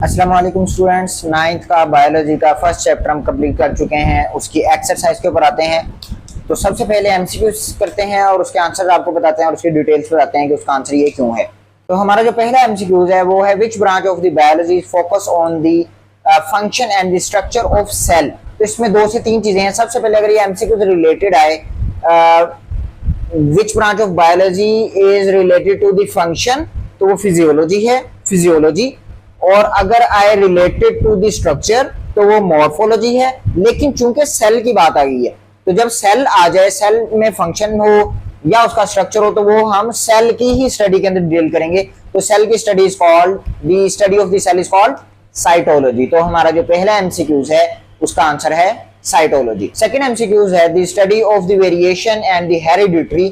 अस्सलाम वालेकुम students, ninth का बायोलॉजी का फर्स्ट चैप्टर हम कंप्लीट कर चुके हैं। उसकी एक्सरसाइज के ऊपर आते हैं। तो सबसे पहले एमसीक्यूज करते हैं और उसके आंसर आपको बताते हैं और उसकी डिटेल्स बताते हैं कि उसका आंसर ये क्यों है। तो हमारा जो पहला एमसीक्यूज है वो है which branch of the biology focus on the function and the structure of cell. तो इसमें दो से तीन चीजें हैं। सबसे पहले अगर ये एमसीक्यूज रिलेटेड आए, which branch of biology is related to the function, तो वो फिजियोलॉजी है, फिजियोलॉजी। और अगर आए रिलेटेड टू द स्ट्रक्चर तो वो मॉर्फोलॉजी है। लेकिन चूंकि सेल की बात आ गई है तो जब सेल आ जाए, सेल में फंक्शन हो या उसका स्ट्रक्चर हो, तो वो हम सेल की ही स्टडी के अंदर डील करेंगे। तो सेल की study is called, the study of the cell is called cytology. तो हमारा जो पहला एमसीक्यूज है उसका आंसर है साइटोलॉजी। सेकंड एमसीक्यूज है the study of the variation and the hereditary.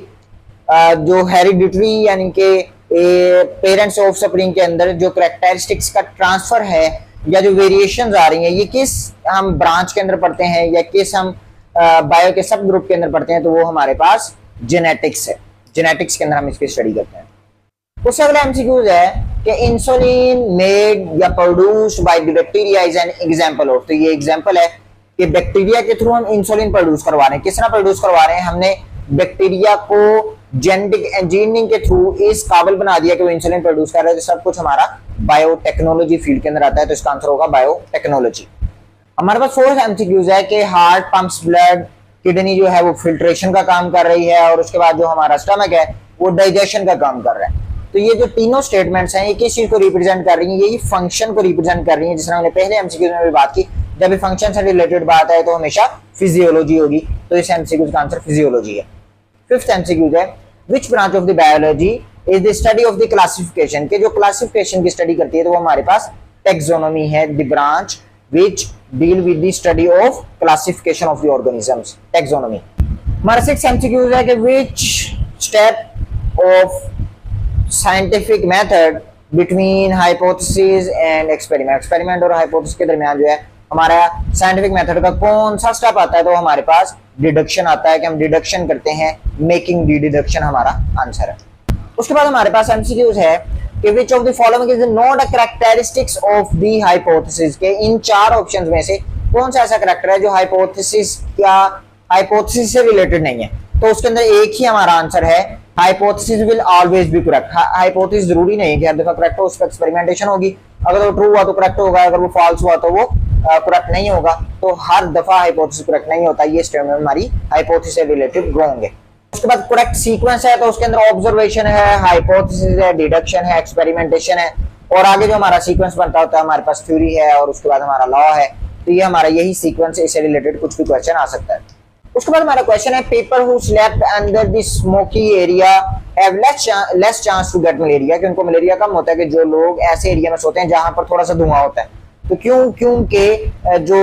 जो हेरिडिटरी यानी कि पेरेंट्स ऑफ स्प्रिंग के अंदर जो कैरेक्टरिस्टिक्स का ट्रांसफर है या जो वेरिएशंस आ रही हैं, ये किस हम ब्रांच के अंदर पढ़ते हैं या किस हम बायो के सब ग्रुप के अंदर पढ़ते हैं, तो वो हमारे पास जेनेटिक्स है। जेनेटिक्स के अंदर हम इसकी स्टडी करते हैं। उससे अगला एमसीक्यूज है कि इंसुलिन मेड या produced by the bacteria is an example of. तो ये एग्जांपल है कि बैक्टीरिया के थ्रू हम इंसुलिन प्रोड्यूस करवा रहे हैं। किस तरह प्रोड्यूस करवा रहे हैं? हमने बैक्टीरिया को जेनेटिक इंजीनियरिंग के थ्रू इस काबिल बना दिया कि वो इंसुलिन प्रोड्यूस कर रहा है। तो सब कुछ हमारा बायोटेक्नोलॉजी फील्ड के अंदर आता है। तो इसका आंसर होगा बायोटेक्नोलॉजी। हमारे पास फोर्थ एमसीक्यूज है कि हार्ट पंप्स ब्लड, किडनी जो है वो फिल्ट्रेशन का काम कर रही है, और उसके बाद जो हमारा स्टमक है वो डाइजेशन का काम कर रहा है। तो ये जो तीनों स्टेटमेंट्स हैं ये किस चीज को रिप्रेजेंट कर रही है? यही फंक्शन को रिप्रेजेंट कर रही है, जिसने हमने पहले एमसीक्यूज में भी बात की। जब फंक्शन से रिलेटेड बात है तो हमेशा फिजियोलॉजी होगी। तो इस एमसीक्यूज का आंसर फिजियोलॉजी है। फिफ्थ एमसीक्यूज है which branch of the biology is the study of the classification. के जो क्लासिफिकेशन की स्टडी करती है तो वो हमारे पास टेक्सोनोमी है, the branch which deal with the study of classification of the organisms, taxonomy. हमारा सिक्स्थ एमसीक्यूज है कि which step of scientific method between hypothesis and experiment. Experiment और हाइपोथेसिस के दरमियान जो है हमारा साइंटिफिक मेथड का कौन सा स्टेप आता है? तो हमारे पास डिडक्शन आता है कि हम डिडक्शन करते हैं, मेकिंग डी डिडक्शन हमारा आंसर है। उसके बाद हमारे पास एमसीक्यूज है कि which of the following is not a characteristics of the hypothesis. के इन चार ऑप्शंस में से कौन सा ऐसा कैरेक्टर है जो हाइपोथेसिस या हाइपोथेसिस से रिलेटेड नहीं है? तो उसके अंदर एक ही हमारा आंसर है, hypothesis will always be correct. Hypothesis जरूरी नहीं है कि हर दफा करेक्ट हो, उस पर एक्सपेरिमेंटेशन होगी। अगर वो ट्रू हुआ तो करेक्ट होगा, अगर वो फॉल्स हुआ तो वो करेक्ट नहीं होगा। तो हर दफा हाइपोथेसिस करेक्ट नहीं होता। ये स्टेटमेंट हमारी हाइपोथेसिस से रिलेटेड रॉन्ग है। उसके बाद करेक्ट सीक्वेंस है तो उसके अंदर ऑब्जर्वेशन है, हाइपोथेसिस है, डिडक्शन है, एक्सपेरिमेंटेशन है, और आगे जो हमारा सीक्वेंस बनता होता है हमारे पास थ्योरी है और उसके बाद हमारा लॉ है। तो ये हमारा यही सीक्वेंस है, इससे रिलेटेड कुछ भी क्वेश्चन आ सकता है। उसके बाद हमारा क्वेश्चन है people who slept under the smoky area have less chance to get malaria. कि उनको मलेरिया कम होता है कि जो लोग ऐसे एरिया में सोते हैं जहां पर थोड़ा सा धुआं होता है। तो क्योंकि जो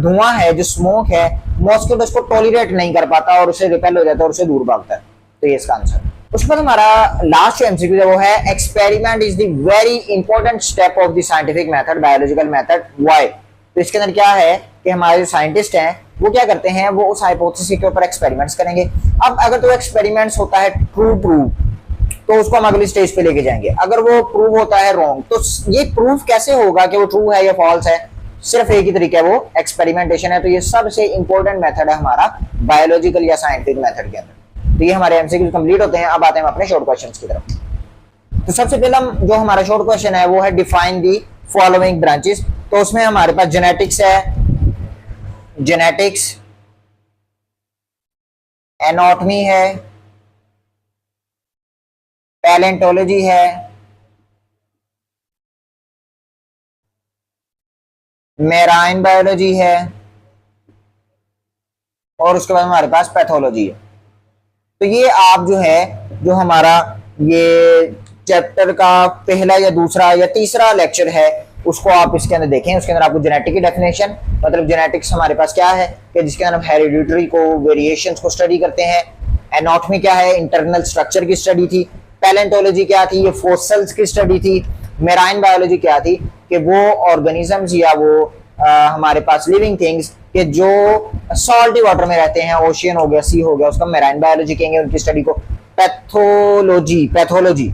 धुआं है, जो स्मोक है, मॉस्किटो उसको टॉलरेट नहीं कर पाता और उसे रिपेल हो जाता है और उसे दूर भागता है। तो ये इसका आंसर है। उसके बाद हमारा लास्ट जो एमसीक्यू है वो है experiment is the very important step of the scientific method, biological method, why. तो इसके अंदर क्या है कि हमारे जो साइंटिस्ट हैं वो क्या करते हैं, वो उस हाइपोथेसिस के ऊपर एक्सपेरिमेंट्स करेंगे। अब अगर तो एक्सपेरिमेंट्स होता है ट्रू तो उसको हम अगली स्टेज पे लेके जाएंगे। अगर वो प्रूव होता है रॉन्ग तो ये प्रूफ कैसे होगा कि वो ट्रू है या फॉल्स है? सिर्फ एक ही तरीका है, वो एक्सपेरिमेंटेशन है। तो ये सबसे इंपॉर्टेंट मेथड है हमारा बायोलॉजिकल या साइंटिफिक मेथड के अंदर। तो ये हमारे एमसीक्यू कंप्लीट होते हैं। अब आते हैं अपने शॉर्ट क्वेश्चंस की तरफ। तो सबसे पहला जो हमारा शॉर्ट क्वेश्चन है वो है डिफाइन दी फॉलोइंग ब्रांचेस। तो उसमें हमारे पास जेनेटिक्स है, जेनेटिक्स, एनाटॉमी है, पैलेंटोलॉजी है, मेराइन बायोलॉजी है, और उसके बाद हमारे पास पैथोलॉजी है। तो ये आप जो है जो हमारा ये चैप्टर का पहला या दूसरा या तीसरा लेक्चर है उसको आप इसके अंदर देखें। उसके अंदर आपको जेनेटिक की डेफिनेशन, मतलब जेनेटिक्स हमारे पास क्या है कि जिसके अंदर हम हेरिडिटरी को, वेरिएशंस को स्टडी करते हैं। एनाटॉमी क्या है? इंटरनल स्ट्रक्चर की स्टडी थी। पैलेंटोलॉजी क्या थी? ये फॉसिल्स की स्टडी थी। मेराइन बायोलॉजी क्या थी? कि वो ऑर्गेनिजम्स या वो हमारे पास लिविंग थिंग्स के जो सॉल्टी वाटर में रहते हैं, ओशियन हो गया, सी हो गया, उसका मेराइन बायोलॉजी कहेंगे उनकी स्टडी को। पैथोलॉजी पैथोलॉजी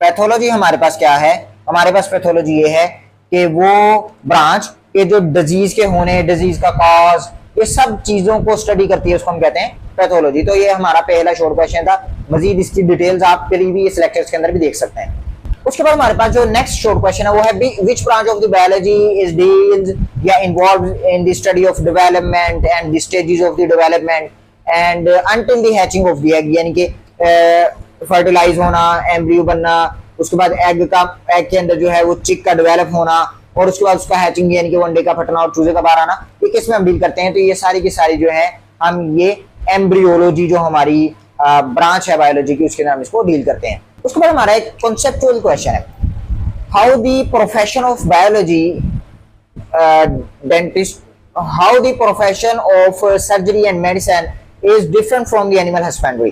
पैथोलॉजी हमारे पास क्या है? हमारे पास पैथोलॉजी ये है कि वो ब्रांच के जो डिजीज के होने, डिजीज का कॉज, ये सब चीजों को स्टडी करती है, उसको हम कहते हैं पैथोलॉजी। तो ये हमारा पहला शॉर्ट क्वेश्चन था। मजीद इसकी डिटेल्स आप प्रीवियस लेक्चर्स के अंदर भी देख सकते हैं। उसके बाद हमारे पास जो नेक्स्ट शॉर्ट क्वेश्चन है वो है which branch of the biology is deals या involved in the study of development and the stages of the development and until the hatching of the egg, यानी कि फर्टिलाइज होना, एम्ब्रियो बनना, उसके बाद एग के अंदर जो है वो चिक का डेवलप होना, और उसके बाद उसका हैचिंग यानी कि वनडे का फटना और चूजे का बाहर आना, ये किसमें हम डील करते हैं। तो ये सारी की सारी जो है हम ये एम्ब्रियोलॉजी जो हमारी ब्रांच है बायोलॉजी की, उसके नाम इसको डील करते हैं। उसके बाद हमारा एक कॉन्सेप्चुअल क्वेश्चन है, how the profession of biology dentist, how the profession of surgery and medicine is different from the animal husbandry.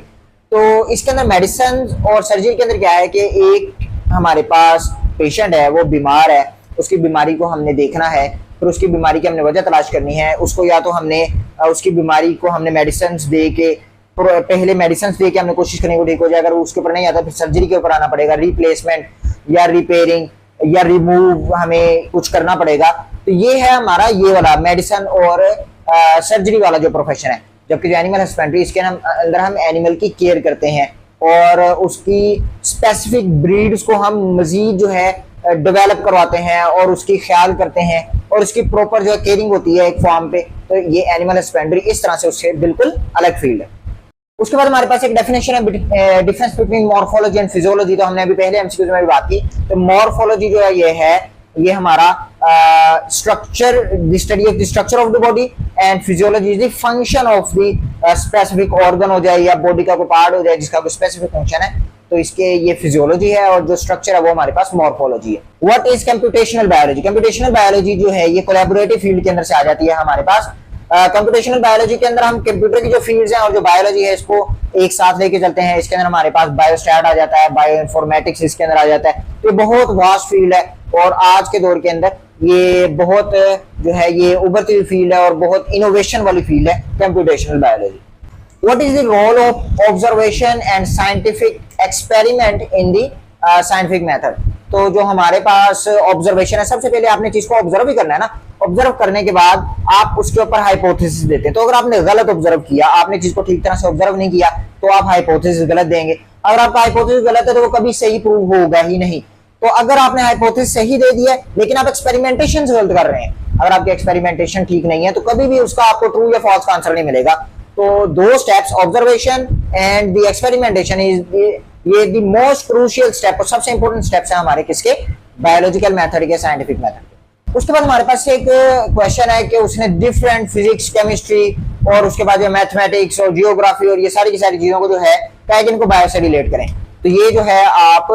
तो इसके अंदर मेडिसिन और सर्जरी के अंदर क्या है कि एक हमारे पास पेशेंट है, वो बीमार है, उसकी बीमारी को हमने देखना है, फिर उसकी बीमारी की हमने वजह तलाश करनी है, उसको या तो हमने उसकी बीमारी को हमने मेडिसिन दे के, पहले मेडिसिन दे के हमने कोशिश करनी, वो ठीक हो जाए, अगर उसके ऊपर नहीं आता फिर सर्जरी के ऊपर आना पड़ेगा, रिप्लेसमेंट या रिपेयरिंग या रिमूव हमें कुछ करना पड़ेगा। तो ये है हमारा ये वाला मेडिसिन और सर्जरी वाला जो प्रोफेशन है। जबकि जो एनिमल हस्बेंड्री, इसके अंदर हम एनिमल की केयर करते हैं और उसकी स्पेसिफिक ब्रीड्स को हम मजीद जो है डेवलप करवाते हैं और उसकी ख्याल करते हैं और उसकी प्रॉपर जो केयरिंग होती है एक फार्म पे। तो ये एनिमल हस्बेंड्री इस तरह से उससे बिल्कुल अलग फील्ड है। उसके बाद हमारे पास एक डेफिनेशन है, difference between morphology and physiology. तो हमने अभी पहले एमसीक्यूज में भी बात की। तो मॉर्फोलॉजी जो है ये हमारा structure, the study of the structure of the body, and physiology is the function of the specific organ हो जाए या बॉडी का कोई पार्ट हो जाए जिसका कोई स्पेसिफिक फंक्शन है, तो इसके ये फिजियोलॉजी है, और जो स्ट्रक्चर है वो हमारे पास मॉर्फोलॉजी है। What is computational biology? Computational biology जो है ये कोलैबोरेटिव फील्ड के अंदर से आ जाती है हमारे पास। कंप्यूटेशनल बायोलॉजी के अंदर हम कंप्यूटर की जो फील्ड्स हैं और जो बायोलॉजी है इसको एक साथ लेके चलते हैं। इसके अंदर हमारे पास बायोस्टैट आ जाता है, बायो इन्फॉर्मेटिक्स इसके अंदर आ जाता है। तो ये बहुत वास्ट फील्ड है और आज के दौर के अंदर ये बहुत जो है ये उभरती हुई फील्ड है और बहुत इनोवेशन वाली फील्ड है computational biology. What is the role of observation and scientific experiment in the scientific method? तो जो हमारे पास ऑब्जर्वेशन है, सबसे पहले आपने चीज को ऑब्जर्व ही करना है ना। ऑब्जर्व करने के बाद आप उसके ऊपर हाइपोथेसिस देते हैं। तो अगर आपने गलत ऑब्जर्व किया, आपने चीज को ठीक तरह से ऑब्जर्व नहीं किया, तो आप हाइपोथेसिस गलत देंगे। अगर आपका हाइपोथेसिस गलत है तो वो कभी सही प्रूव होगा ही नहीं। तो अगर आपने हाइपोथेसिस सही दे दिया लेकिन आप एक्सपेरिमेंटेशन गलत कर रहे हैं, अगर आपके एक्सपेरिमेंटेशन ठीक नहीं है, तो कभी भी उसका आपको ट्रू या फॉल्स का आंसर नहीं मिलेगा। तो दो steps, observation and the experimentation, ये द मोस्ट क्रूशियल स्टेप और सबसे इंपॉर्टेंट स्टेप्स है हमारे किसके, बायोलॉजिकल मेथड के, साइंटिफिक मेथड के। उसके बाद हमारे पास एक क्वेश्चन है कि उसने डिफरेंट फिजिक्स, केमिस्ट्री और उसके बाद जो मैथमेटिक्स और जियोग्राफी और ये सारी की सारी चीजों को जो है क्या इनको बायो से रिलेट करें। तो ये जो है आप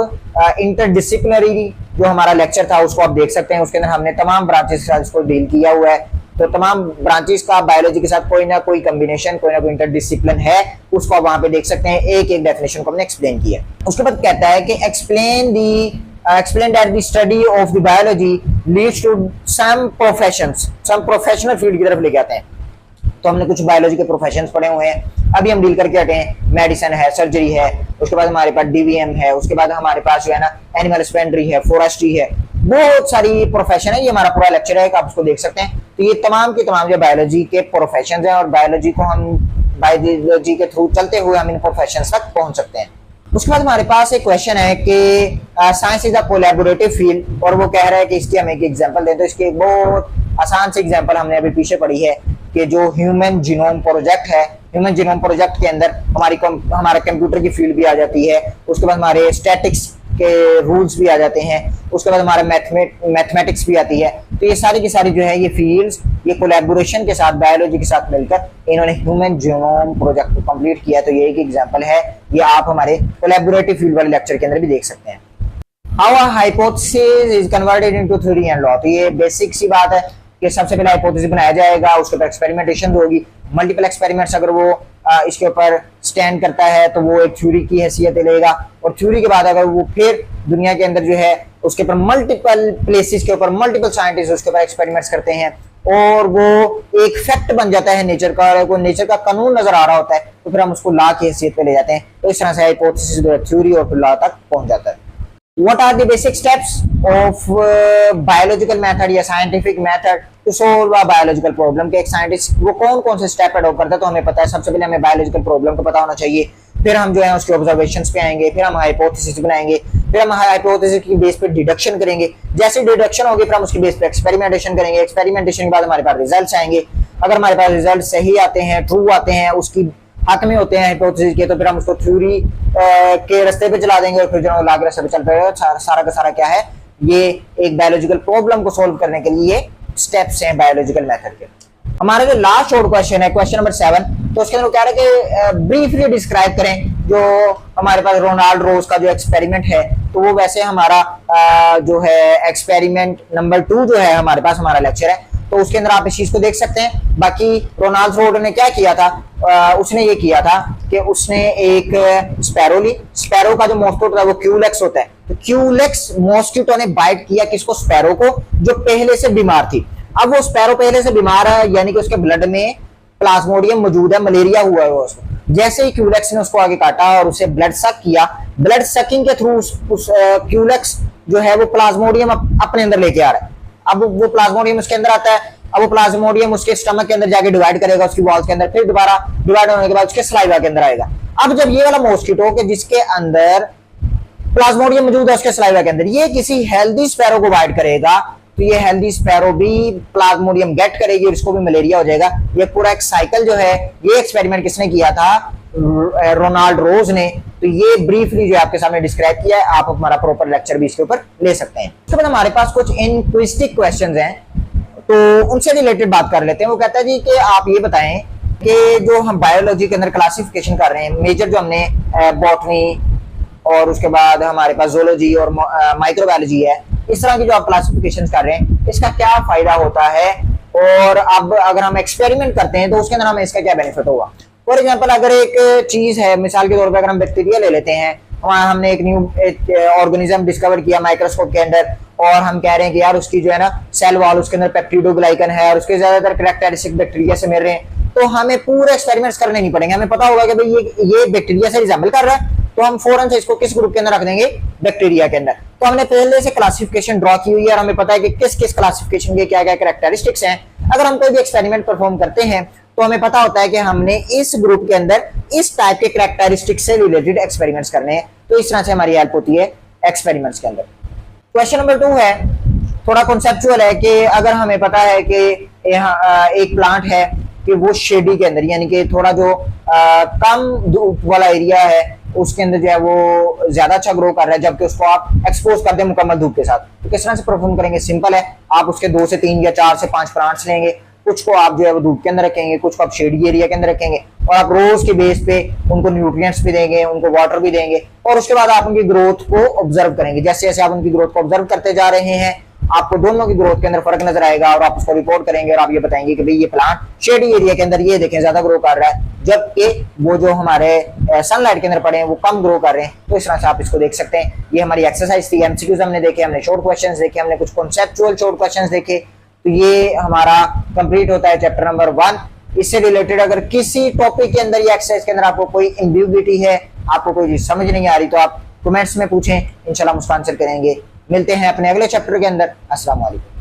इंटरडिसिप्लिनरी जो हमारा लेक्चर था उसको आप देख सकते हैं। उसके अंदर हमने तमाम ब्रांचेस के साथ इसको डील किया हुआ है। तो तमाम ब्रांचेस का बायोलॉजी के साथ कोई ना कोई कॉम्बिनेशन, कोई ना कोई इंटरडिसिप्लिन है, उसको आप वहां पे देख सकते हैं। एक एक डेफिनेशन को हमने एक्सप्लेन किया। उसके बाद कहता है कि explain that the study of the biology leads to some professions, some professional field की तरफ लेके आते हैं। तो हमने कुछ बायोलॉजी के प्रोफेशंस पढ़े हुए हैं, अभी हम डील करके हटे हैं। मेडिसिन है, सर्जरी है, उसके बाद हमारे पास डीवीएम है, उसके बाद हमारे पास जो है ना एनिमल हस्बेंड्री है, फॉरेस्ट्री है, बहुत सारी प्रोफेशन है। ये हमारा पूरा लेक्चर है, आप उसको देख सकते हैं। तो ये तमाम के तमाम जो बायोलॉजी के प्रोफेशन है और बायोलॉजी को हम बायोलॉजी के थ्रू चलते हुए हम इन प्रोफेशन तक पहुंच सकते हैं। उसके बाद हमारे पास एक क्वेश्चन है कि science is a collaborative field, और वो कह रहा है कि इसकी हम एक एग्जांपल दें। तो इसकी एक बहुत आसान सी एग्जांपल हमने अभी पीछे पढ़ी है कि जो ह्यूमन जीनोम प्रोजेक्ट है, ह्यूमन जीनोम प्रोजेक्ट के अंदर हमारा कंप्यूटर की फील्ड भी आ जाती है। उसके बाद हमारे स्टैटिक्स के रूल्स भी आ जाते हैं, उसके बाद हमारा मैथमेटिक्स भी आती है। तो ये सारी की सारी जो है ये फील्ड्स, ये कोलैबोरेशन के साथ बायोलॉजी के साथ मिलकर इन्होंने ह्यूमन जीनोम प्रोजेक्ट को कंप्लीट किया। तो ये एक एग्जांपल है, ये आप हमारे कोलैबोरेटिव फील्ड वाले लेक्चर के अंदर भी देख सकते हैं। How a hypothesis is converted into theory and law. तो ये बेसिक सी बात है कि सबसे पहले हाइपोथेसिस बनाया जाएगा, उसके ऊपर एक्सपेरिमेंटेशन होगी, मल्टीपल एक्सपेरिमेंट्स अगर वो इसके ऊपर स्टैंड करता है तो वो एक थ्योरी की हैसियत लेगा। और थ्योरी के बाद अगर वो फिर दुनिया के अंदर जो है उसके ऊपर मल्टीपल प्लेसेस के ऊपर मल्टीपल साइंटिस्ट उसके ऊपर एक्सपेरिमेंट्स करते हैं और वो एक फैक्ट बन जाता है नेचर का, और को नेचर का कानून नजर आ रहा होता है, तो फिर हम उसको लॉ की हैसियत पे ले जाते हैं। तो इस तरह से हाइपोथेसिस थ्योरी और फिर लॉ तक पहुंच जाता है। What are the basic steps of biological method या scientific method to solve a biological problem? के एक साइंटिस्ट वो कौन कौन से स्टेप अडॉप्ट करता है? तो हमें पता है सबसे पहले हमें बायोलॉजिकल प्रॉब्लम को पता होना चाहिए, फिर हम जो है उसके ऑब्जर्वेशंस पे आएंगे, फिर हम हाइपोथेसिस बनाएंगे, फिर हम हाइपोथेसिस की बेस पे डिडक्शन करेंगे, जैसे डिडक्शन होगी फिर हम उसकी बेस पे एक्सपेरिमेंटेशन करेंगे, एक्सपेरिमेंटेशन के बाद हमारे पास रिजल्ट्स आएंगे, अगर हमारे पास रिजल्ट सही आते हैं, ट्रू आते हैं, उसकी हक में होते हैं हाइपोथेसिस के, तो फिर हम उसको थ्योरी के रास्ते पे चला देंगे और फिर जो लॉ के रास्ते पे चल पड़ेगा। सारा का सारा क्या है, ये एक बायोलॉजिकल प्रॉब्लम को सॉल्व करने के लिए स्टेप्स हैं बायोलॉजिकल मेथड के। हमारा जो लास्ट और क्वेश्चन है, क्वेश्चन नंबर 7, तो उसके अंदर क्या है कि ब्रीफली डिस्क्राइब करें जो हमारे पास रोनाल्ड रोज का जो एक्सपेरिमेंट है, तो वो वैसे हमारा जो है एक्सपेरिमेंट नंबर 2 जो है हमारे पास हमारा लेक्चर है, तो उसके अंदर आप इस चीज को देख सकते हैं। बाकी रोनाल्ड रोज ने क्या किया था, उसने ये किया था कि उसने एक स्पैरो ली, स्पैरो का जो मॉस्किटो होता है वो क्यूलेक्स होता है, तो क्यूलेक्स मॉस्किटो ने बाइट किया किसको, स्पैरो को, जो पहले से बीमार थी। अब वो स्पैरो पहले से बीमार है, यानी कि उसके ब्लड में प्लाज्मोडियम मौजूद है, मलेरिया हुआ है उसको। जैसे ही क्यूलेक्स ने उसको आगे काटा और उसे ब्लड सक किया, ब्लड सकिंग के थ्रू उस क्यूलेक्स जो है वो प्लाज्मोडियम अपने अंदर लेके आ रहा है। अब वो प्लाज्मोडियम उसके अंदर आता है, अब वो प्लाज्मोडियम उसके स्टमक के अंदर जाके डिवाइड करेगा उसकी वॉल्स के अंदर, फिर दोबारा डिवाइड होने के बाद उसके सलाइवा के अंदर आएगा। अब जब ये वाला मॉस्किटो के जिसके अंदर प्लाज्मोडियम मौजूद है उसके सलाइवा के अंदर, ये किसी हेल्दी स्पैरो को बाइट करेगा, तो ये हेल्दी स्पैरो भी प्लाज्मोडियम गेट करेगी और इसको भी मलेरिया हो जाएगा। ये पूरा एक साइकिल जो है, ये एक्सपेरिमेंट किसने किया था, रोनाल्ड रोज ने। तो ये ब्रीफली जो आपके सामने डिस्क्राइब किया है, आप हमारा प्रॉपर लेक्चर भी इसके ऊपर ले सकते हैं। उसके बाद हमारे पास कुछ इनक्विजिटिव क्वेश्चंस हैं, तो उनसे रिलेटेड बात कर लेते हैं। वो कहता है जी कि आप ये बताएं कि जो हम बायोलॉजी के अंदर क्लासिफिकेशन कर रहे हैं, मेजर जो हमने बॉटनी और उसके बाद हमारे पास जोलॉजी और माइक्रोबायोलॉजी है, इस तरह की जो आप क्लासिफिकेशन कर रहे हैं, इसका क्या फायदा होता है, और अब अगर हम एक्सपेरिमेंट करते हैं तो उसके अंदर हमें इसका क्या बेनिफिट होगा। फॉर एग्जाम्पल अगर एक चीज है, मिसाल के तौर पर अगर हम बैक्टीरिया ले लेते हैं, वहां हमने एक न्यू ऑर्गेनिज्म डिस्कवर किया माइक्रोस्कोप के अंदर, और हम कह रहे हैं कि यार उसकी जो है ना सेल वॉल, उसके अंदर पेप्टिडोग्लाइकन है और उसके ज्यादातर कैरेक्टरिस्टिक बैक्टीरिया से मिल रहे हैं, तो हमें पूरे एक्सपेरिमेंट्स करने नहीं पड़ेंगे। हमें पता होगा कि भाई ये बैक्टीरिया से रिजेंबल कर रहा है, तो हम फौरन से इसको किस ग्रुप के अंदर रख देंगे, बैक्टीरिया के अंदर। तो हमने पहले से क्लासिफिकेशन ड्रॉ की हुई है और हमें पता है कि किस किस क्लासिफिकेशन के क्या क्या कैरेक्टरिस्टिक्स हैं। अगर हम कोई भी एक्सपेरिमेंट परफॉर्म करते हैं तो हमें पता होता है कि हमने इस ग्रुप के अंदर इस टाइप के कैरेक्टरिस्टिक्स से रिलेटेड एक्सपेरिमेंट्स करने हैं, तो इस तरह से हमारी हेल्प होती है एक्सपेरिमेंट्स के अंदर। क्वेश्चन नंबर 2 है, थोड़ा कॉन्सेप्चुअल है कि अगर हमें पता है कि यहाँ एक प्लांट है कि वो शेडी के अंदर, यानी कि थोड़ा जो कम धूप वाला एरिया है उसके अंदर जो है वो ज्यादा अच्छा ग्रो कर रहा है, जबकि उसको आप एक्सपोज कर दें मुकम्मल धूप के साथ, तो किस तरह से परफॉर्म करेंगे। सिंपल है, आप उसके 2 से 3 या 4 से 5 प्लांट्स लेंगे, कुछ को आप जो है वो धूप के अंदर रखेंगे, कुछ को आप शेडी एरिया के अंदर रखेंगे, और आप रोज के बेस पे उनको न्यूट्रिएंट्स भी देंगे, उनको वाटर भी देंगे, और उसके बाद आप उनकी ग्रोथ को ऑब्जर्व करेंगे। जैसे जैसे आप उनकी ग्रोथ को ऑब्जर्व करते जा रहे हैं, आपको दोनों की ग्रोथ के अंदर फर्क नजर आएगा और आप उसको रिपोर्ट करेंगे और आप ये बताएंगे कि भाई ये प्लांट शेडी एरिया के अंदर ये देखें ज्यादा ग्रो कर रहा है, जबकि वो जो हमारे सनलाइट के अंदर पड़े हैं वो कम ग्रो कर रहे हैं। तो इस तरह से आप इसको देख सकते हैं। ये हमारी एक्सरसाइज थी, एमसीक्यूज हमने देखे, हमने शॉर्ट क्वेश्चंस देखे, हमने कुछ कॉन्सेप्चुअल शॉर्ट क्वेश्चंस देखे। तो ये हमारा कंप्लीट होता है चैप्टर नंबर 1। इससे रिलेटेड अगर किसी टॉपिक के अंदर या एक्सरसाइज के अंदर आपको कोई एम्बिग्युइटी है, आपको कोई चीज समझ नहीं आ रही, तो आप कमेंट्स में पूछें, इंशाल्लाह हम उसका आंसर करेंगे। मिलते हैं अपने अगले चैप्टर के अंदर। अस्सलाम वालेकुम।